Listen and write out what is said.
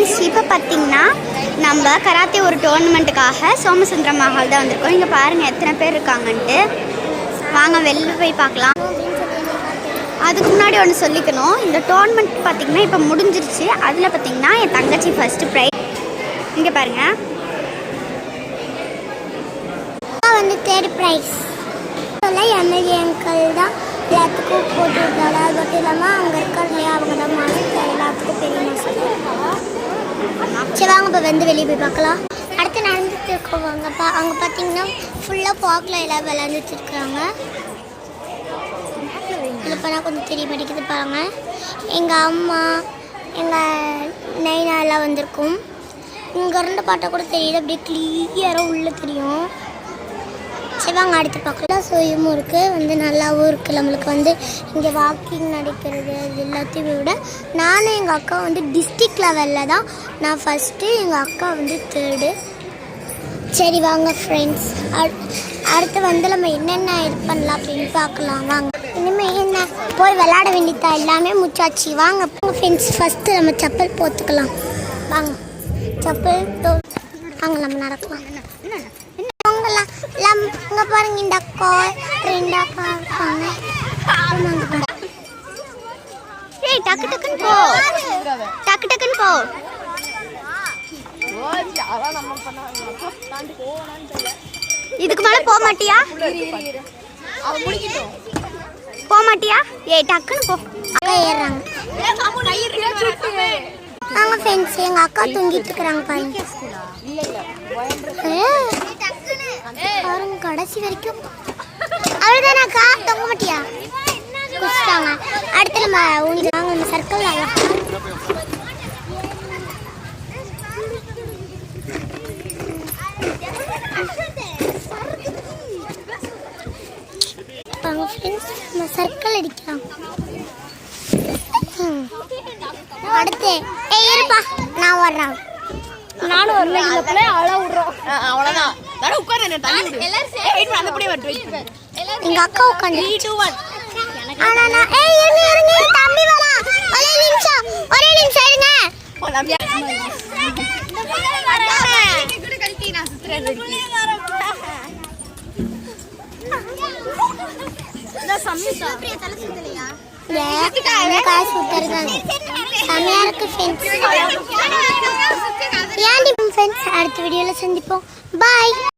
Friends, இப்போ பார்த்தீங்கன்னா நம்ம கராத்தே ஒரு டோர்னமெண்ட்டுக்காக சோமசுந்தரம் மஹால் தான் வந்திருக்கோம். இங்கே பாருங்கள் எத்தனை பேர் இருக்காங்கன்ட்டு. வாங்க வெளில போய் பார்க்கலாம். அதுக்கு முன்னாடி ஒன்று சொல்லிக்கணும், இந்த டோர்னமெண்ட் பார்த்திங்கன்னா இப்போ முடிஞ்சிருச்சு. அதில் பார்த்திங்கன்னா என் தங்கச்சி ஃபஸ்ட்டு ப்ரைஸ். இங்கே பாருங்கள், வந்து தேர்ட் ப்ரைஸ். எம்எல்ஏ அங்கிள் தான் எல்லாத்துக்கும் போட்டு விட்டாரு. அது மட்டும் இல்லாமல் அங்கே இருக்கிற இல்லையா அவங்க தான் மாஸ்டர், எல்லாத்துக்கும் பெரிய மாஸ்டர். சரி வாங்க இப்போ வந்து வெளியே போய் பார்க்கலாம். அடுத்து நடந்துட்டு இருக்கவங்க அங்கே பார்த்தீங்கன்னா ஃபுல்லாக பார்க்கில் எல்லாம் விளையாண்டுட்டு இருக்கிறாங்க. இதில் போனால் கொஞ்சம் தெரிய மாட்டேங்குது பாருங்க. எங்கள் அம்மா எங்கள் நைனா எல்லாம் வந்திருக்கும். இங்கேருந்து பார்த்தா கூட தெரியுது, அப்படியே கிளியராக உள்ளே தெரியும். சரி வாங்க அடுத்து பார்க்கலாம். சுயமும் இருக்குது, வந்து நல்லாவும் இருக்குது. நம்மளுக்கு வந்து இங்கே வாக்கிங் நடக்கிறது அது எல்லாத்தையும் விட நானும் எங்கள் அக்கா வந்து டிஸ்ட்ரிக்ட் லெவலில் தான். நான் ஃபஸ்ட்டு, எங்கள் அக்கா வந்து தேர்டு. சரி வாங்க ஃப்ரெண்ட்ஸ், அடுத்து வந்து நம்ம என்னென்ன இது பண்ணலாம் அப்படின்னு பார்க்கலாம். வாங்க இனிமேல் என்ன போய் விளையாட வேண்டியதா, எல்லாமே முச்சாச்சு. வாங்க ஃப்ரெண்ட்ஸ், ஃபஸ்ட்டு நம்ம செப்பல் போத்துக்கலாம். வாங்க செப்பல் வாங்க நம்ம நடக்கலாம். இங்கே பாருங்க, இந்த அக்கா ரெண்டு அக்கா இருக்காங்க. ஏய் டக்கு டக்குன்னு போ, டக்கு டக்குன்னு போ. இதுக்கு மேலே போக மாட்டியா? போக மாட்டியா? ஏய் டக்குன்னு போ. அக்கா ஏறுறாங்க. நாங்கள் ஃப்ரெண்ட்ஸ், எங்கள் அக்கா தூங்கிட்டு இருக்கிறாங்க பாருங்க. பாருங்க கடைசி வரைக்கும் அவ்வளோதானாக்கா, தொங்க மாட்டியா? குடிச்சிட்டாங்க. அடுத்து நம்ம ஊஞ்சாங்க, நம்ம சர்க்கிள் ஆகலாம். வாங்க ஃப்ரெண்ட்ஸ், நம்ம சர்க்கிள் அடிக்கலாம். அடுத்து இருப்பா, நான் வர்றேன். நானும் வருவேன். அவ்வளோதான். எங்க அக்கா உட்காந்து தம்பி வரா. ஒரே நிமிஷம் இருங்க. அடுத்த வீடியோல சந்திப்போம். பாய்.